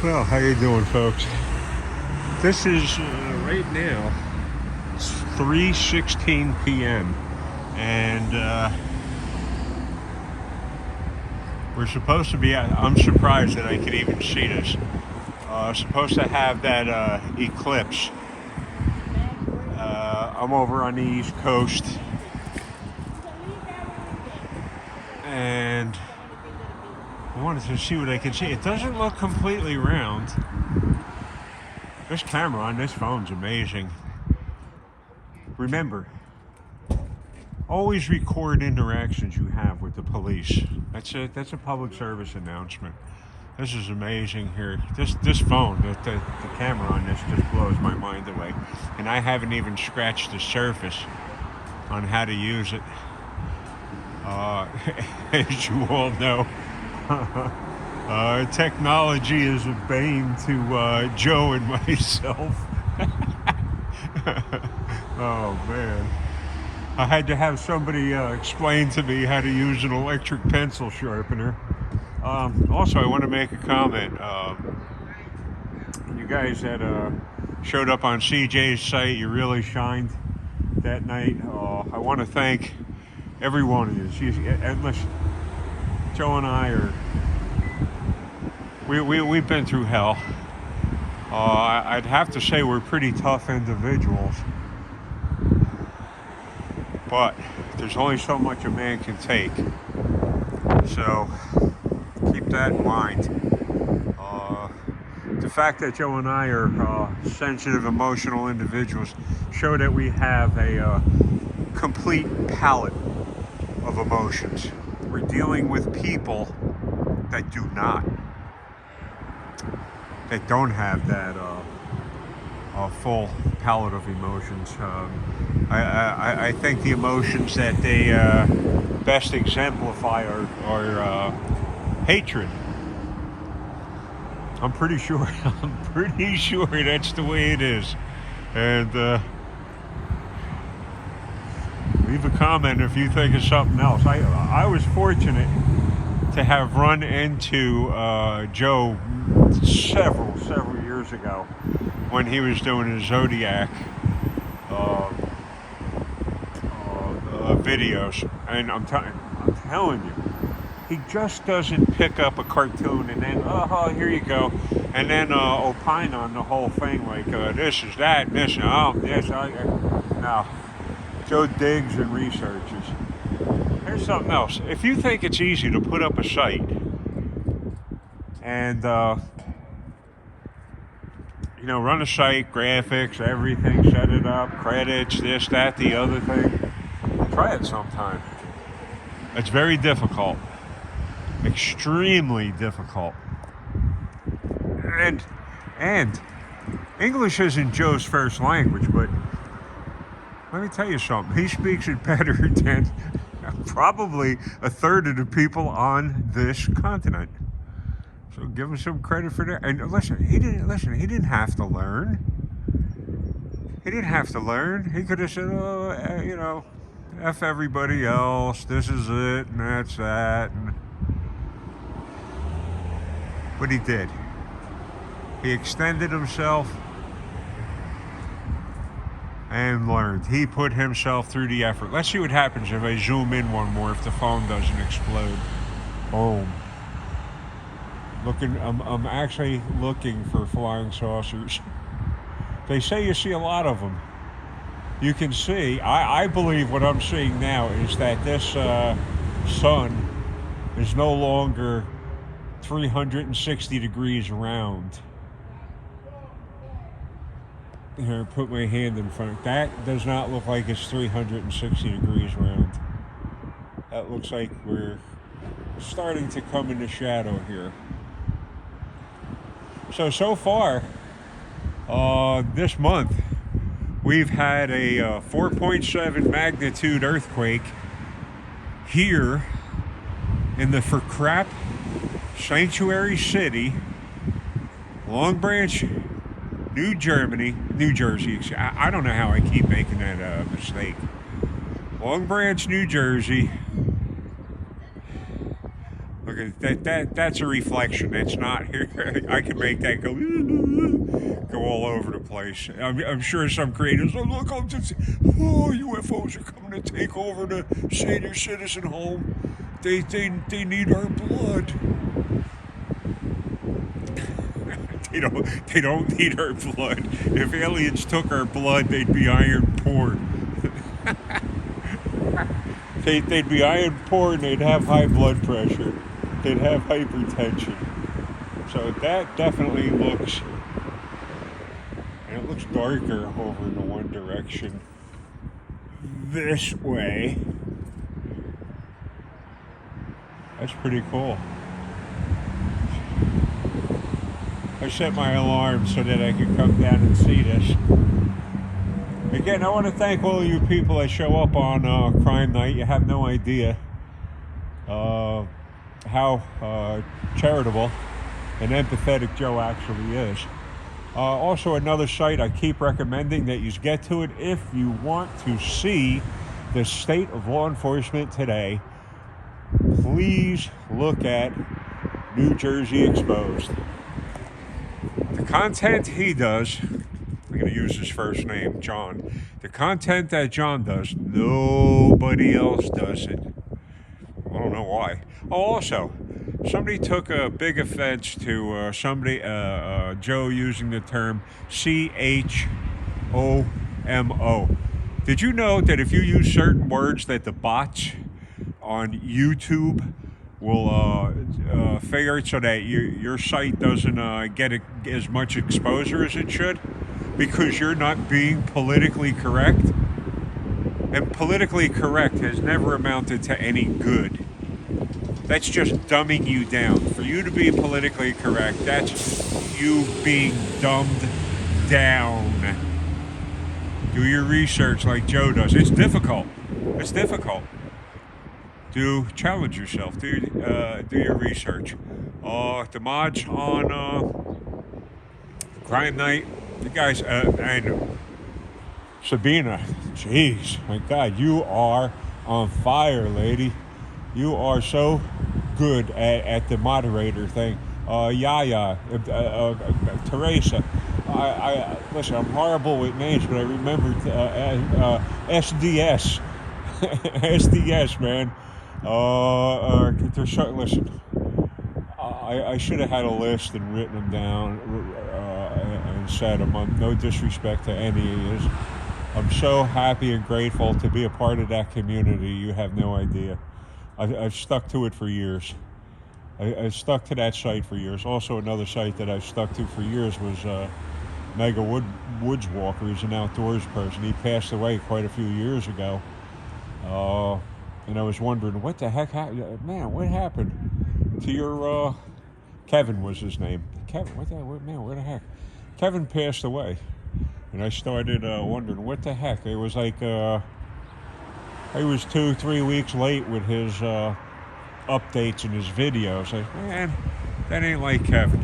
Well, how you doing, folks? This is right now. It's 3:16 p.m. and we're supposed to be at. I'm surprised that I could even see this. Supposed to have that eclipse. I'm over on the East Coast, and I wanted to see what I could see. It doesn't look completely round. This camera on this phone's amazing. Remember, always record interactions you have with the police. That's a public service announcement. This is amazing here. This phone, the camera on this just blows my mind away. And I haven't even scratched the surface on how to use it. As you all know, technology is a bane to Joe and myself. Oh man. I had to have somebody explain to me how to use an electric pencil sharpener. Also, I want to make a comment. You guys that showed up on CJ's site, you really shined that night. I want to thank every one of you. And listen, Joe and I are, we've been through hell. I'd have to say we're pretty tough individuals. But there's only so much a man can take. So keep that in mind. The fact that Joe and I are sensitive, emotional individuals show that we have a complete palette of emotions. We're dealing with people that do not. That don't have that full palette of emotions. I think the emotions that they best exemplify are hatred. I'm pretty sure that's the way it is. And leave a comment if you think of something else. I was fortunate to have run into Joe several years ago when he was doing his Zodiac videos, and I'm telling you, he just doesn't pick up a cartoon and then here you go, and then opine on the whole thing like this is that, this no. Joe digs and researches. Here's something else. If you think it's easy to put up a site and run a site, graphics, everything, set it up, credits, this, that, the other thing, try it sometime. It's very difficult. Extremely difficult. And English isn't Joe's first language, but let me tell you something. He speaks it better than probably a third of the people on this continent. So give him some credit for that. And listen, he didn't have to learn. He didn't have to learn. He could have said, F everybody else. This is it, and that's that. But he did. He extended himself and learned. He put himself through the effort. Let's see what happens if I zoom in one more, if the phone doesn't explode. Boom. I'm actually looking for flying saucers. They say you see a lot of them. You can see, I believe what I'm seeing now is that this sun is no longer 360 degrees around. Here, put my hand in front. That does not look like it's 360 degrees around. That looks like we're starting to come into shadow here. So far, this month, we've had a 4.7 magnitude earthquake here in the for crap sanctuary city, Long Branch, New Jersey. I don't know how I keep making that mistake. Long Branch, New Jersey. Look that's a reflection. It's not here. I can make that go all over the place. I'm sure some creators. Oh look, UFOs are coming to take over the senior citizen home. They need our blood. They don't need our blood. If aliens took our blood, they'd be iron poor. They'd be iron poor and they'd have high blood pressure. They'd have hypertension. So that definitely looks, and it looks darker over in the one direction this way. That's pretty cool. I set my alarm so that I could come down and see this. Again, I want to thank all of you people that show up on Crime Night. You have no idea how charitable and empathetic Joe actually is. Also, another site I keep recommending that you get to it if you want to see the state of law enforcement today. Please look at New Jersey Exposed. The content he does, I'm going to use his first name, John. The content that John does, nobody else does it. I don't know why. Oh, also, somebody took a big offense to Joe using the term CHOMO. Did you know that if you use certain words that the bots on YouTube will figure it so that your site doesn't get as much exposure as it should because you're not being politically correct? And politically correct has never amounted to any good. That's just dumbing you down. For you to be politically correct, that's you being dumbed down. Do your research like Joe does. It's difficult. It's difficult. Challenge yourself. Do your research. The mods on Crime Night, you guys, and Sabina, jeez, my God, you are on fire, lady. You are so good at the moderator thing. Yaya, Teresa. I listen. I'm horrible with names, but I remembered SDS. SDS, man. Listen, I should have had a list and written them down and said them. No disrespect to any of you. I'm so happy and grateful to be a part of that community. You have no idea. I've stuck to it for years. I've stuck to that site for years. Also, another site that I've stuck to for years was Mega Woods Walker. He's an outdoors person. He passed away quite a few years ago. And I was wondering, what the heck happened? Man, what happened to your... Kevin was his name. Kevin, where the heck? Kevin passed away. And I started wondering, what the heck? It was like... he was 2-3 weeks late with his updates and his videos. Man, that ain't like Kevin.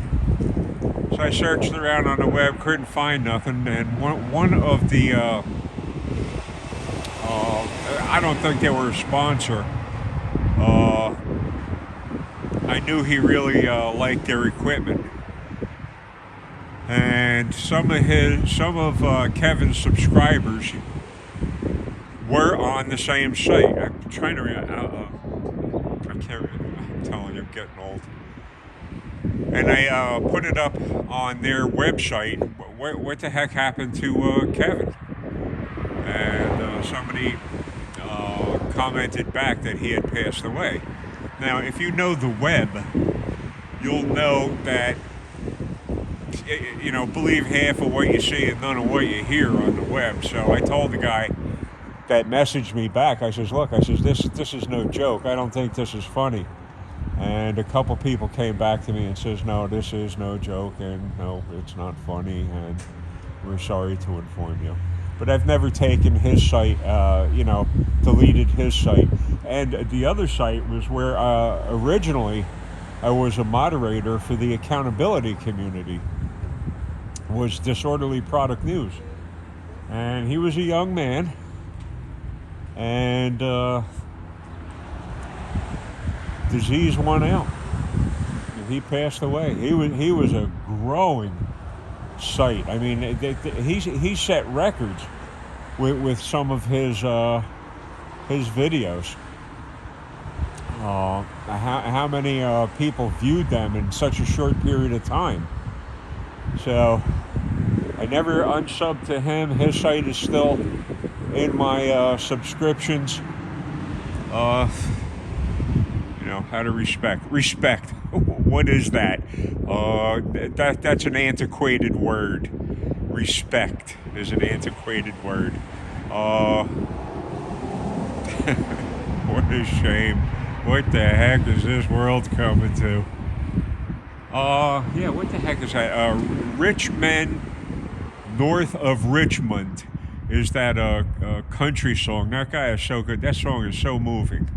So I searched around on the web, couldn't find nothing. And one of the... I don't think they were a sponsor. I knew he really liked their equipment, and some of Kevin's subscribers were on the same site. I'm trying to. I can't. I'm telling you, I'm getting old. And I put it up on their website. What the heck happened to Kevin? And somebody commented back that he had passed away. Now, if you know the web, you'll know that, believe half of what you see and none of what you hear on the web. So I told the guy that messaged me back, I says, look, this is no joke. I don't think this is funny. And a couple people came back to me and says, no, this is no joke, and no, it's not funny, and we're sorry to inform you. But I've never taken his site, deleted his site. And the other site was where originally I was a moderator for the accountability community, was Disorderly Product News. And he was a young man, and disease won out. he passed away. He was a growing site. I mean, he set records with some of his videos. How many people viewed them in such a short period of time? So I never unsubbed to him. His site is still in my subscriptions. How to respect. What is that? That's an antiquated word. Respect is an antiquated word. What a shame. What the heck is this world coming to? What the heck is that? Rich Men North of Richmond is that country song. That guy is so good. That song is so moving.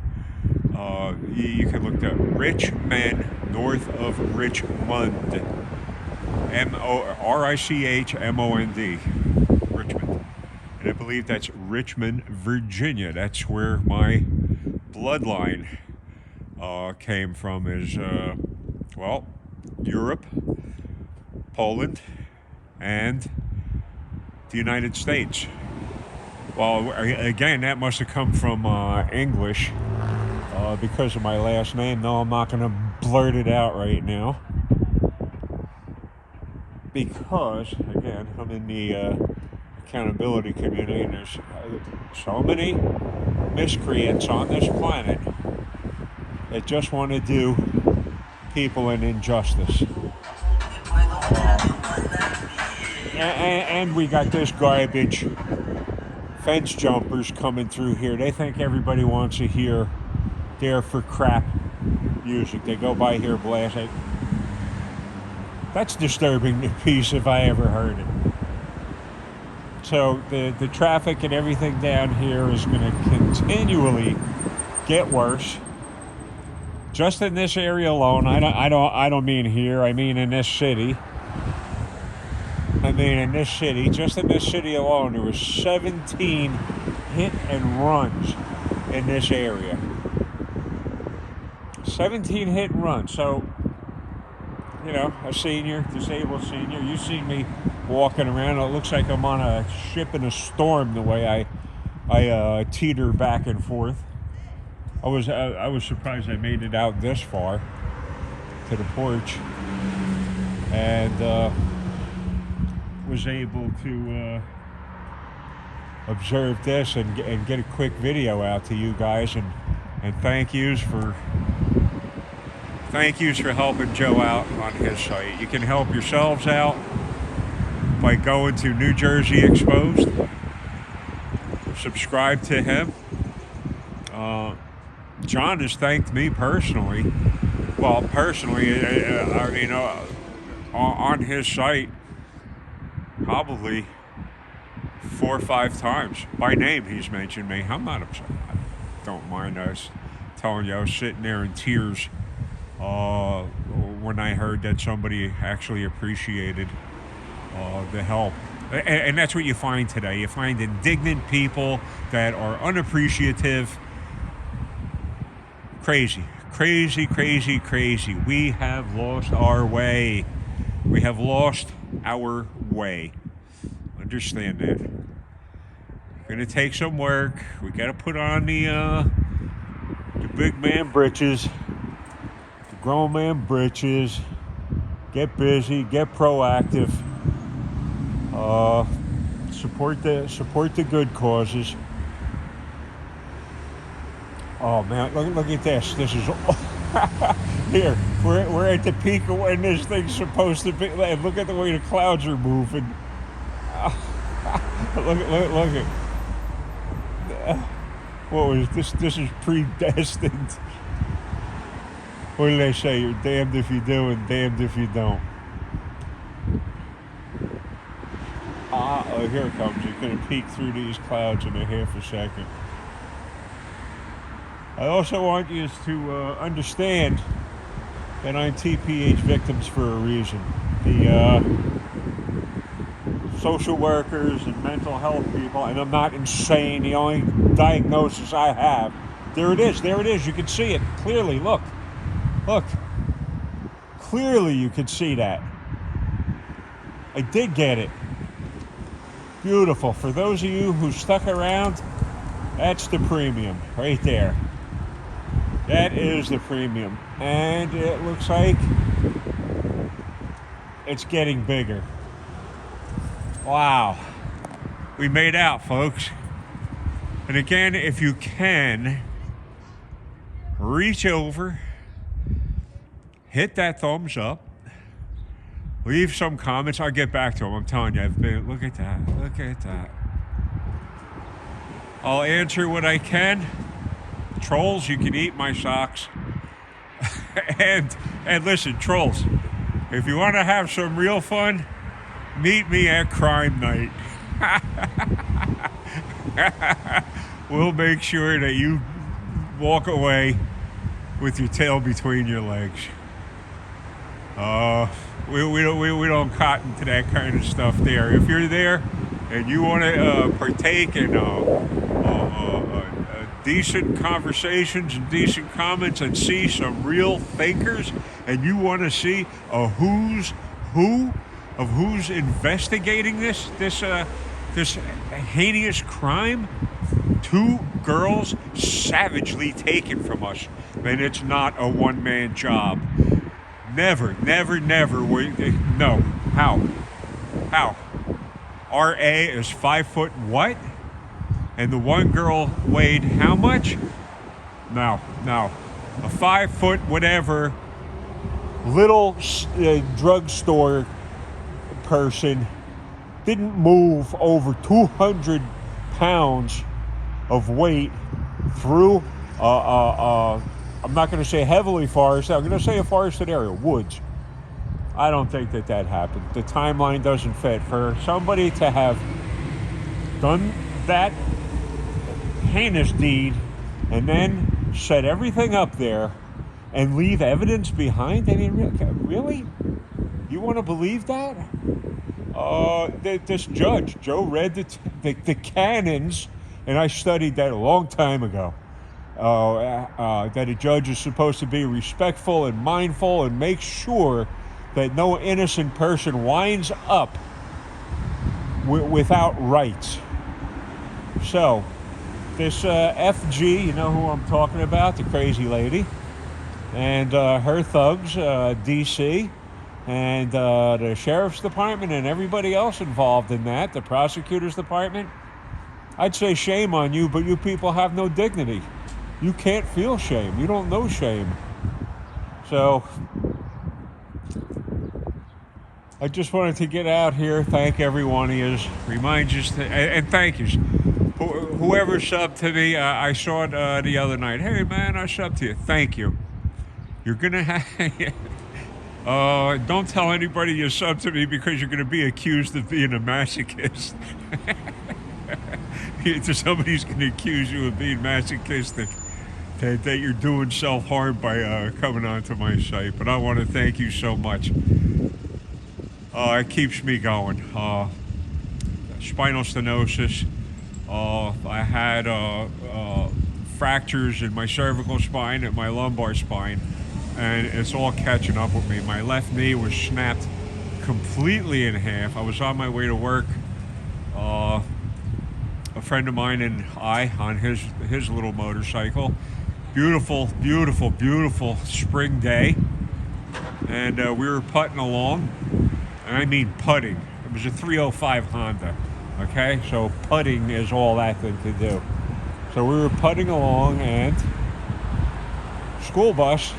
You can look up Rich Men North of Richmond. Richmond. Richmond. And I believe that's Richmond, Virginia. That's where my bloodline came from, is, Europe, Poland, and the United States. Well, again, that must have come from English because of my last name. No, I'm not going to blurt it out right now. Because, again, I'm in the accountability community, and there's so many miscreants on this planet that just want to do people an injustice. And we got this garbage fence jumpers coming through here. They think everybody wants to hear There for Crap music. They go by here blasting. That's disturbing to peace if I ever heard it. So the traffic and everything down here is going to continually get worse. Just in this area alone. I don't mean here. I mean in this city. Just in this city alone, there was 17 hit and runs in this area. 17 hit and runs. So, a senior, disabled senior. You've seen me walking around. It looks like I'm on a ship in a storm the way I teeter back and forth. I was surprised I made it out this far to the porch, and was able to observe this and get a quick video out to you guys, and thank yous for helping Joe out on his site. You can help yourselves out by going to New Jersey Exposed. Subscribe to him. John has thanked me personally. Well, on his site, probably 4 or 5 times. By name, he's mentioned me. I'm not upset. I don't mind us telling you I was sitting there in tears when I heard that somebody actually appreciated the help. And that's what you find today. You find indignant people that are unappreciative. Crazy. We have lost our way. Understand that. Gonna take some work. We gotta put on the big man britches, the grown man britches. Get busy. Get proactive. Support the good causes. Oh man, look at this. This is here. We're at the peak of when this thing's supposed to be. And look at the way the clouds are moving. Look at. What was this? This is predestined. What do they say? You're damned if you do and damned if you don't. Oh, here it comes. It's going to peek through these clouds in a half a second. I also want you to understand that I'm TPH victims for a reason. The social workers and mental health people, and I'm not insane. The only diagnosis I have, there it is. You can see it clearly. Look. Clearly you could see that. I did get it. Beautiful. For those of you who stuck around, that's the premium right there. That is the premium. And it looks like it's getting bigger. Wow. We made out, folks. And again, if you can, reach over, hit that thumbs up, leave some comments. I'll get back to them. I'm telling you, look at that. Look at that. I'll answer what I can. Trolls, you can eat my socks. and listen, trolls, if you want to have some real fun, meet me at crime night. We'll make sure that you walk away with your tail between your legs. We don't cotton to that kind of stuff there. If you're there and you want to partake in decent conversations and decent comments and see some real thinkers, and you want to see a who's who of who's investigating this heinous crime, 2 girls savagely taken from us, and it's not a one-man job. Never. No. How? R.A. is 5 foot what? And the one girl weighed how much? No. A 5 foot whatever little drugstore person didn't move over 200 pounds of weight through I'm not going to say heavily forested. I'm going to say a forested area, woods. I don't think that happened. The timeline doesn't fit. For somebody to have done that heinous deed and then set everything up there and leave evidence behind? I mean, really? You want to believe that? This judge, Joe, read the canons, and I studied that a long time ago. That a judge is supposed to be respectful and mindful and make sure that no innocent person winds up without rights. So, this FG, you know who I'm talking about, the crazy lady, and her thugs, DC, and the sheriff's department and everybody else involved in that, the prosecutor's department, I'd say shame on you, but you people have no dignity. You can't feel shame. You don't know shame. So, I just wanted to get out here, thank every one of you, remind you, and thank you. Whoever subbed to me, I saw it the other night. Hey, man, I subbed to you. Thank you. You're going to have... don't tell anybody you subbed to me because you're going to be accused of being a masochist. Somebody's going to accuse you of being masochistic. That you're doing self-harm by coming onto my site. But I want to thank you so much. It keeps me going. Spinal stenosis. I had fractures in my cervical spine and my lumbar spine. And it's all catching up with me. My left knee was snapped completely in half. I was on my way to work. A friend of mine and I on his little motorcycle. Beautiful spring day, and we were putting along, and I mean putting. It was a 305 Honda, okay? So putting is all that thing could do. So we were putting along, and school bus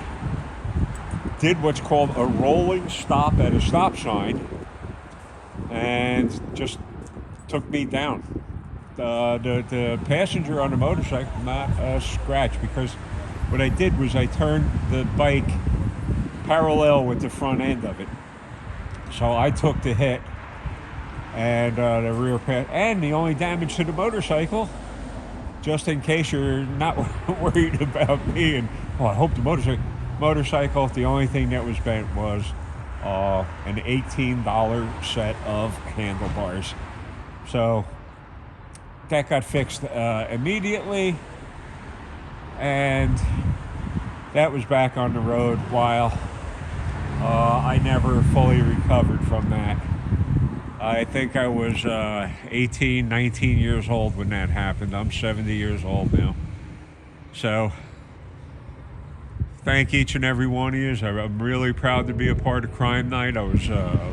did what's called a rolling stop at a stop sign, and just took me down. The passenger on the motorcycle, not a scratch, because what I did was I turned the bike parallel with the front end of it. So I took the hit, and the rear and the only damage to the motorcycle, just in case you're not worried about me, and I hope the motorcycle, the only thing that was bent was an $18 set of handlebars. So that got fixed immediately, and that was back on the road while I never fully recovered from that. I think I was 18, 19 years old when that happened. I'm 70 years old now. So, thank each and every one of you. I'm really proud to be a part of Crime Night. I was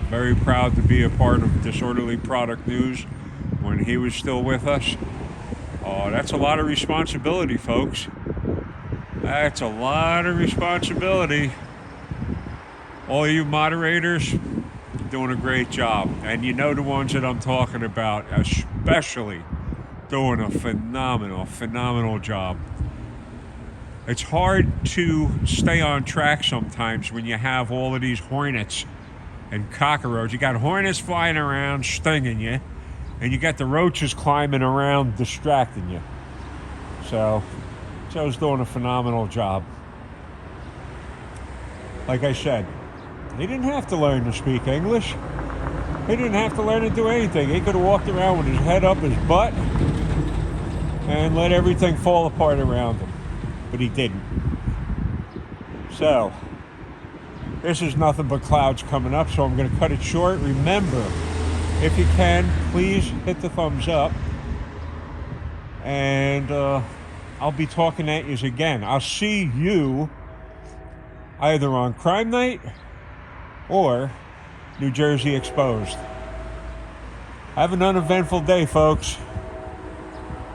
very proud to be a part of Disorderly Product News when he was still with us. That's a lot of responsibility, folks. That's a lot of responsibility. All you moderators, doing a great job. And you know the ones that I'm talking about, especially doing a phenomenal job. It's hard to stay on track sometimes when you have all of these hornets and cockroaches. You got hornets flying around stinging you, and you got the roaches climbing around distracting you. So, Joe's doing a phenomenal job. Like I said, he didn't have to learn to speak English. He didn't have to learn to do anything. He could have walked around with his head up his butt and let everything fall apart around him. But he didn't. So, this is nothing but clouds coming up, so I'm going to cut it short. Remember, if you can, please hit the thumbs up. And I'll be talking at you again. I'll see you either on Crime Night or New Jersey Exposed. Have an uneventful day, folks.